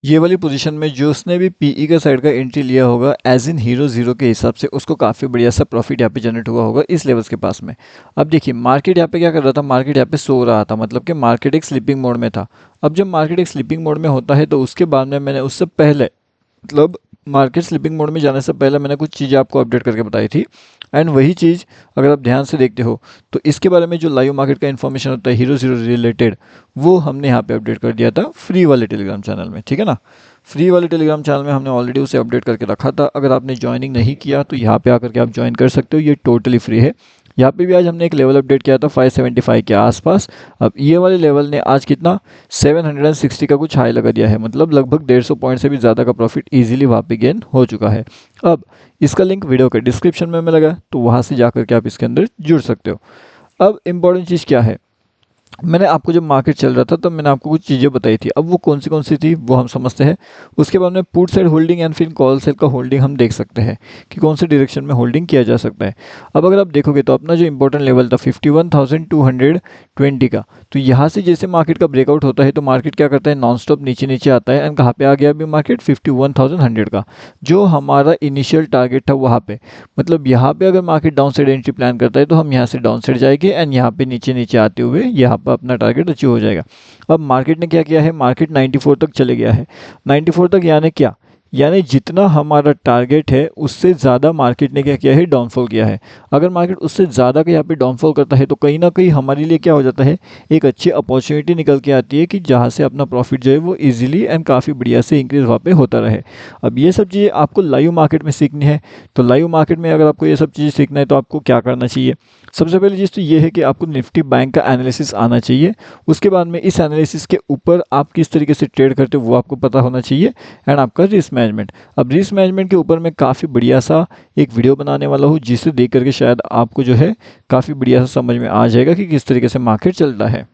ये वाली पोजीशन में जो उसने भी पीई का साइड का एंट्री लिया होगा एज इन हीरो जीरो के हिसाब से, उसको काफ़ी बढ़िया सा प्रॉफिट यहाँ पे जनरेट हुआ होगा इस लेवल्स के पास में। अब देखिए मार्केट यहाँ पे क्या कर रहा था, मार्केट यहाँ पे सो रहा था, मतलब कि मार्केट एक स्लीपिंग मोड में था। अब जब मार्केट एक स्लीपिंग मोड में होता है तो उसके बाद में मैंने उससे पहले, मतलब मार्केट स्लीपिंग मोड में जाने से पहले मैंने कुछ चीज़ें आपको अपडेट करके बताई थी। एंड वही चीज़ अगर आप ध्यान से देखते हो तो इसके बारे में जो लाइव मार्केट का इन्फॉर्मेशन होता है हीरो जीरो रिलेटेड, वो हमने यहाँ पे अपडेट कर दिया था फ्री वाले टेलीग्राम चैनल में, ठीक है ना। फ्री वाले टेलीग्राम चैनल में हमने ऑलरेडी उसे अपडेट करके रखा था। अगर आपने ज्वाइनिंग नहीं किया तो यहाँ पे आकर के आप ज्वाइन कर सकते हो, ये टोटली फ्री है। यहाँ पे भी आज हमने एक लेवल अपडेट किया था 575 के आसपास। अब ये वाले लेवल ने आज कितना 760 का कुछ हाई लगा दिया है, मतलब लगभग 150 पॉइंट से भी ज़्यादा का प्रॉफिट इजीली वहाँ पे गेन हो चुका है। अब इसका लिंक वीडियो के डिस्क्रिप्शन में लगा, तो वहाँ से जाकर के आप इसके अंदर जुड़ सकते हो। अब इम्पॉर्टेंट चीज़ क्या है, मैंने आपको जब मार्केट चल रहा था तब मैंने आपको कुछ चीज़ें बताई थी, अब वो कौन सी थी वो हम समझते हैं। उसके बाद में पुट साइड होल्डिंग एंड फिर कॉल साइड का होल्डिंग हम देख सकते हैं कि कौन से डायरेक्शन में होल्डिंग किया जा सकता है। अब अगर आप देखोगे तो अपना जो इंपॉर्टेंट लेवल था 51,220 का, तो यहाँ से जैसे मार्केट का ब्रेकआउट होता है तो मार्केट क्या करता है, नॉन स्टॉप नीचे नीचे आता है। एंड कहाँ पे आ गया अभी मार्केट 51,100 का, जो हमारा इनिशियल टारगेट था वहाँ पे। मतलब यहाँ पे अगर market down side entry plan करता है तो हम यहाँ से डाउन साइड जाएंगे एंड यहाँ पे नीचे नीचे आते हुए यहाँ पर अपना टारगेट अचीव हो जाएगा। अब मार्केट ने क्या किया है, मार्केट 94 तक चले गया है। 94 तक यानी क्या, यानी जितना हमारा टारगेट है उससे ज़्यादा मार्केट ने क्या किया है, डाउनफॉल किया है। अगर मार्केट उससे ज़्यादा का यहाँ पे डाउनफॉल करता है तो कहीं ना कहीं हमारे लिए क्या हो जाता है, एक अच्छी अपॉर्चुनिटी निकल के आती है कि जहाँ से अपना प्रॉफिट जो है वो इजीली एंड काफ़ी बढ़िया से इंक्रीज वहाँ पे होता रहे। अब ये सब चीज़ें आपको लाइव मार्केट में सीखनी है। तो लाइव मार्केट में अगर आपको ये सब चीज़ें सीखना है तो आपको क्या करना चाहिए, सबसे पहली चीज़ तो ये है कि आपको निफ्टी बैंक का एनालिसिस आना चाहिए। उसके बाद में इस एनालिसिस के ऊपर आप किस तरीके से ट्रेड करते हो वो आपको पता होना चाहिए। एंड आपका रिस्क मैनेजमेंट, अब रिस्क मैनेजमेंट के ऊपर मैं काफ़ी बढ़िया सा एक वीडियो बनाने वाला हूँ जिसे देख करके शायद आपको जो है काफ़ी बढ़िया सा समझ में आ जाएगा कि किस तरीके से मार्केट चल रहा है।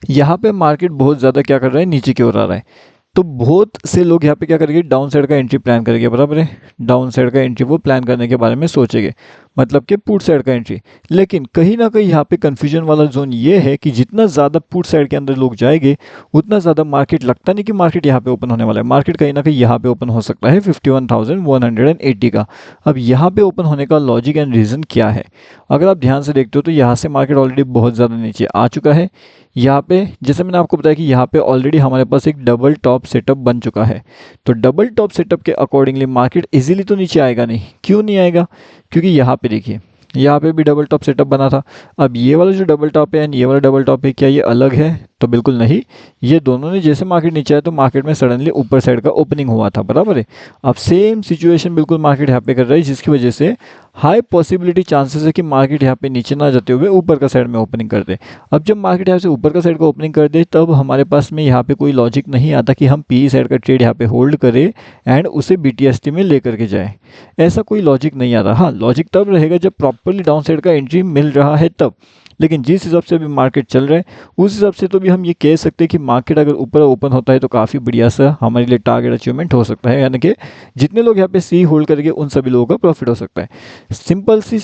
यहाँ पे मार्केट बहुत ज़्यादा क्या कर रहा है, नीचे की ओर आ रहा है। तो बहुत से लोग यहाँ पे क्या करेंगे, डाउन साइड का एंट्री प्लान करेंगे, बराबर है। डाउन साइड का एंट्री वो प्लान करने के बारे में सोचेंगे, मतलब कि पुट साइड का एंट्री। लेकिन कहीं ना कहीं यहाँ पे कंफ्यूजन वाला जोन ये है कि जितना ज़्यादा पुट साइड के अंदर लोग जाएंगे उतना ज़्यादा मार्केट, लगता नहीं कि मार्केट यहाँ पे ओपन होने वाला है। मार्केट कहीं ना कहीं यहाँ पे ओपन हो सकता है 51,180 का। अब यहाँ पे ओपन होने का लॉजिक एंड रीज़न क्या है, अगर आप ध्यान से देखते हो तो यहाँ से मार्केट ऑलरेडी बहुत ज़्यादा नीचे आ चुका है। यहाँ पे जैसे मैंने आपको बताया कि यहाँ पे ऑलरेडी हमारे पास एक डबल टॉप सेटअप बन चुका है। तो डबल टॉप सेटअप के अकॉर्डिंगली मार्केट इजीली तो नीचे आएगा नहीं, क्यों नहीं आएगा, क्योंकि यहाँ पे देखिए यहाँ पे भी डबल टॉप सेटअप बना था। अब ये वाला जो डबल टॉप है एंड ये वाला डबल टॉप है, क्या ये अलग है, तो बिल्कुल नहीं। ये दोनों ने जैसे मार्केट नीचे आया तो मार्केट में सडनली ऊपर साइड का ओपनिंग हुआ था, बराबर है। अब सेम सिचुएशन बिल्कुल मार्केट यहाँ पे कर रहा है, जिसकी वजह से हाई पॉसिबिलिटी चांसेस है कि मार्केट यहाँ पे नीचे ना जाते हुए ऊपर का साइड में ओपनिंग कर दे। अब जब मार्केट यहाँ से ऊपर का साइड का ओपनिंग कर दे तब हमारे पास में यहाँ पे कोई लॉजिक नहीं आता कि हम पी साइड का ट्रेड यहाँ पे होल्ड करें एंड उसे बीटीएसटी में लेकर के जाए। ऐसा कोई लॉजिक नहीं आता। हाँ, लॉजिक तब रहेगा जब प्रॉपरली डाउन साइड का एंट्री मिल रहा है तब। लेकिन जिस हिसाब से अभी मार्केट चल रहा है उस हिसाब से तो भी हम ये कह सकते हैं कि मार्केट अगर ऊपर ओपन होता है तो काफ़ी बढ़िया सा हमारे लिए टारगेट अचीवमेंट हो सकता है, यानी कि जितने लोग यहाँ पे सी होल्ड करेंगे उन सभी लोगों का प्रॉफिट हो सकता है। सिंपल सी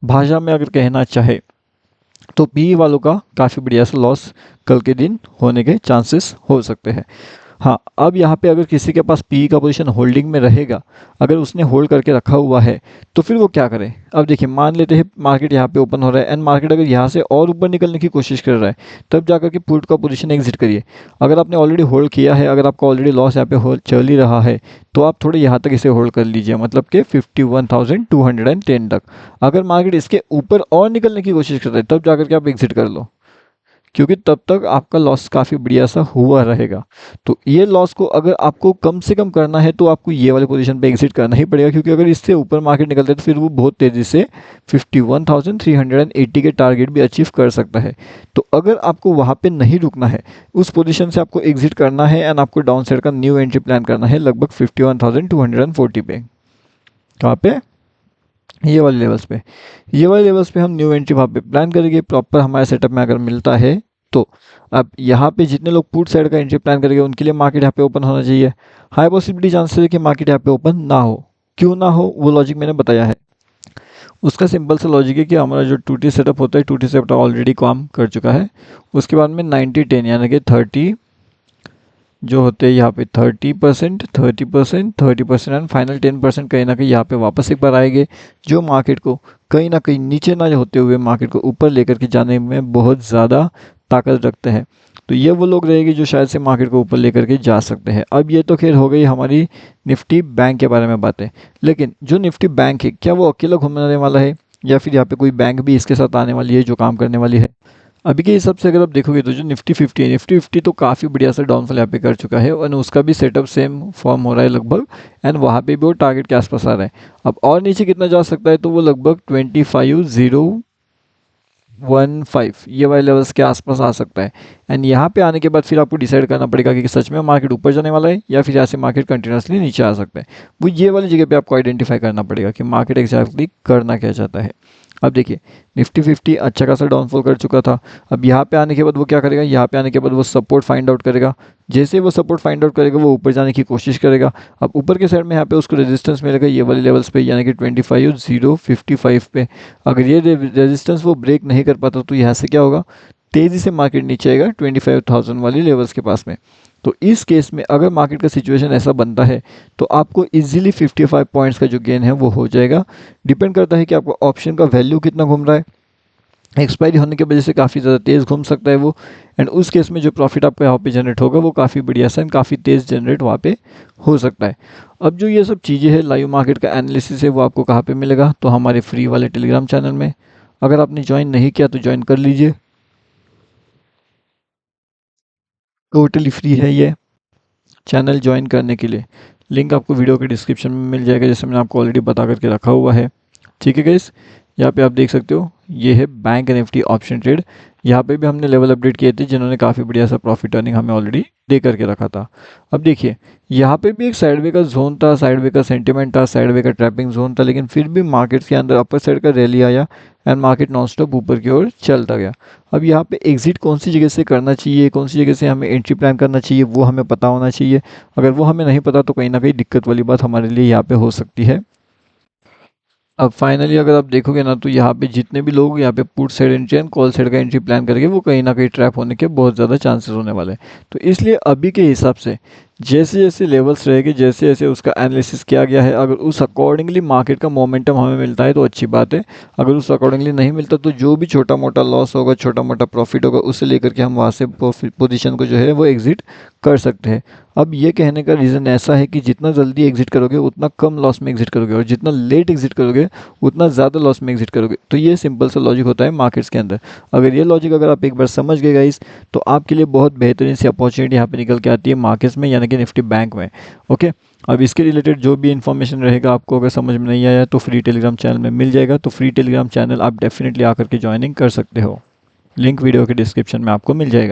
भाषा में अगर कहना चाहे तो पी वालों का काफ़ी बढ़िया सा लॉस कल के दिन होने के चांसेस हो सकते हैं। हाँ, अब यहाँ पे अगर किसी के पास पी का पोजीशन होल्डिंग में रहेगा, अगर उसने होल्ड करके रखा हुआ है तो फिर वो क्या करे। अब देखिए मान लेते हैं मार्केट यहाँ पे ओपन हो रहा है एंड मार्केट अगर यहाँ से और ऊपर निकलने की कोशिश कर रहा है तब जाकर के पुट का पोजीशन एग्जिट करिए। अगर आपने ऑलरेडी होल्ड किया है, अगर आपका ऑलरेडी लॉस यहाँ पे हो चल ही रहा है तो आप थोड़े यहाँ तक इसे होल्ड कर लीजिए, मतलब कि 51,210 तक। अगर मार्केट इसके ऊपर और निकलने की कोशिश करता है तब जाकर के आप एग्जिट कर लो, क्योंकि तब तक आपका लॉस काफ़ी बढ़िया सा हुआ रहेगा। तो ये लॉस को अगर आपको कम से कम करना है तो आपको ये वाले पोजीशन पे एग्जिट करना ही पड़ेगा, क्योंकि अगर इससे ऊपर मार्केट निकलता है तो फिर वो बहुत तेज़ी से 51,380 के टारगेट भी अचीव कर सकता है। तो अगर आपको वहाँ पे नहीं रुकना है, उस पोजीशन से आपको एग्जिट करना है एंड आपको डाउन साइड का न्यू एंट्री प्लान करना है लगभग 51,240 पे। कहाँ पे, ये वाले लेवल्स पे। ये वाले लेवल्स पे हम न्यू एंट्री वहाँ पे प्लान करेंगे प्रॉपर हमारे सेटअप में अगर मिलता है तो। अब यहाँ पे जितने लोग पुट साइड का एंट्री प्लान करेंगे उनके लिए मार्केट यहाँ पे ओपन होना चाहिए। हाई पॉसिबिलिटी चांसेस है कि मार्केट यहाँ पे ओपन ना हो, क्यों ना हो वो लॉजिक मैंने बताया है। उसका सिंपल सा लॉजिक है कि हमारा जो 2T सेटअप होता है 2T सेटअप ऑलरेडी काम कर चुका है। उसके बाद में 90-10 यानी कि 30 जो होते हैं यहाँ पे 30%, 30%, 30% एंड फाइनल 10% कहीं ना कहीं यहाँ पे वापस एक बार आएंगे, जो मार्केट को कहीं ना कहीं नीचे ना होते हुए मार्केट को ऊपर लेकर के जाने में बहुत ज़्यादा ताकत रखते हैं। तो ये वो लोग रहेंगे जो शायद से मार्केट को ऊपर लेकर के जा सकते हैं। अब ये तो खैर हो गई हमारी निफ्टी बैंक के बारे में बातें, लेकिन जो निफ्टी बैंक है क्या वो अकेला घूमने वाला है या फिर यहाँ पे कोई बैंक भी इसके साथ आने वाली है जो काम करने वाली है? अभी के हिसाब से अगर आप देखोगे तो जो निफ्टी 50 है, निफ्टी 50 तो काफ़ी बढ़िया सा डाउनफॉल यहाँ पे कर चुका है और उसका भी सेटअप सेम फॉर्म हो रहा है लगभग, एंड वहाँ पे भी वो टारगेट के आसपास आ रहा है। अब और नीचे कितना जा सकता है तो वो लगभग 25,015 ये वाले लेवल्स के आसपास आ सकता है। एंड यहाँ पे आने के बाद फिर आपको डिसाइड करना पड़ेगा कि सच में मार्केट ऊपर जाने वाला है या फिर यहाँ से मार्केट कंटिन्यूसली नीचे आ सकता है। वो ये वाली जगह पे आपको आइडेंटिफाई करना पड़ेगा कि मार्केट एग्जैक्टली करना क्या चाहता है। अब देखिए निफ्टी 50 अच्छा खासा डाउनफॉल कर चुका था। अब यहाँ पे आने के बाद वो क्या करेगा, यहाँ पे आने के बाद वो सपोर्ट फाइंड आउट करेगा। जैसे वो सपोर्ट फाइंड आउट करेगा वो ऊपर जाने की कोशिश करेगा। अब ऊपर के साइड में यहाँ पे उसको रेजिस्टेंस मिलेगा ये वाले लेवल्स पे, यानी कि 25,055 पे। अगर ये रेजिस्टेंस वो ब्रेक नहीं कर पाता तो यहाँ से क्या होगा, तेज़ी से मार्केट नीचे आएगा 25,000 वाली लेवल्स के पास में। तो इस केस में अगर मार्केट का सिचुएशन ऐसा बनता है तो आपको इजीली 55 पॉइंट्स का जो गेन है वो हो जाएगा। डिपेंड करता है कि आपको ऑप्शन का वैल्यू कितना घूम रहा है। एक्सपायरी होने की वजह से काफ़ी ज़्यादा तेज़ घूम सकता है वो, एंड उस केस में जो प्रॉफिट आपको यहाँ पे जनरेट होगा वो काफ़ी बढ़िया सा एंड काफ़ी तेज़ जनरेट वहाँ पे हो सकता है। अब जो ये सब चीज़ें हैं लाइव मार्केट का एनालिसिस है वो आपको कहाँ पे मिलेगा, तो हमारे फ्री वाले टेलीग्राम चैनल में। अगर आपने ज्वाइन नहीं किया तो ज्वाइन कर लीजिए, टोटली फ्री है ये चैनल ज्वाइन करने के लिए। लिंक आपको वीडियो के डिस्क्रिप्शन में मिल जाएगा, जैसे मैंने आपको ऑलरेडी बता करके रखा हुआ है। ठीक है गाइस, यहाँ पे आप देख सकते हो ये है बैंक निफ्टी ऑप्शन ट्रेड। यहाँ पे भी हमने लेवल अपडेट किए थे जिन्होंने काफ़ी बढ़िया सा प्रॉफिट अर्निंग हमें ऑलरेडी दे करके रखा था। अब देखिए यहाँ पे भी एक साइडवे का जोन था, साइडवे का सेंटिमेंट था, साइडवे का ट्रैपिंग जोन था, लेकिन फिर भी मार्केट के अंदर अपर साइड का रैली आया एंड मार्केट नॉन स्टॉप ऊपर की ओर चलता गया। अब यहाँ पे एग्जिट कौन सी जगह से करना चाहिए, कौन सी जगह से हमें एंट्री प्लान करना चाहिए वो हमें पता होना चाहिए। अगर वो हमें नहीं पता तो कहीं ना कहीं दिक्कत वाली बात हमारे लिए यहाँ पे हो सकती है। अब फाइनली अगर आप देखोगे ना तो यहाँ पे जितने भी लोग यहाँ पे put side entry and call side का एंट्री प्लान करेंगे वो कहीं ना कहीं ट्रैप होने के बहुत ज़्यादा चांसेस होने वाले हैं। तो इसलिए अभी के हिसाब से जैसे जैसे लेवल्स रहेंगे, जैसे जैसे उसका एनालिसिस किया गया है, अगर उस अकॉर्डिंगली मार्केट का मोमेंटम हमें मिलता है तो अच्छी बात है। अगर उस अकॉर्डिंगली नहीं मिलता तो जो भी छोटा मोटा लॉस होगा, छोटा मोटा प्रॉफिट होगा, उससे लेकर के हम वहाँ से पोजीशन को जो है वो एग्जिट कर सकते हैं। अब ये कहने का रीज़न ऐसा है कि जितना जल्दी एग्जिट करोगे उतना कम लॉस में एग्जिट करोगे, और जितना लेट एग्जिट करोगे उतना ज़्यादा लॉस में एग्जिट करोगे। तो ये सिंपल सा लॉजिक होता है मार्केट्स के अंदर। अगर ये लॉजिक अगर आप एक बार समझ गए गाइस तो आपके लिए बहुत बेहतरीन सी अपॉर्चुनिटी यहाँ पे निकल के आती है मार्केट्स में, यानी कि निफ्टी बैंक में। ओके, अब इसके रिलेटेड जो भी इन्फॉर्मेशन रहेगा आपको अगर समझ में नहीं आया तो फ्री टेलीग्राम चैनल में मिल जाएगा। तो फ्री टेलीग्राम चैनल आप डेफिनेटली आकर के ज्वाइनिंग कर सकते हो। लिंक वीडियो के डिस्क्रिप्शन में आपको मिल जाएगा।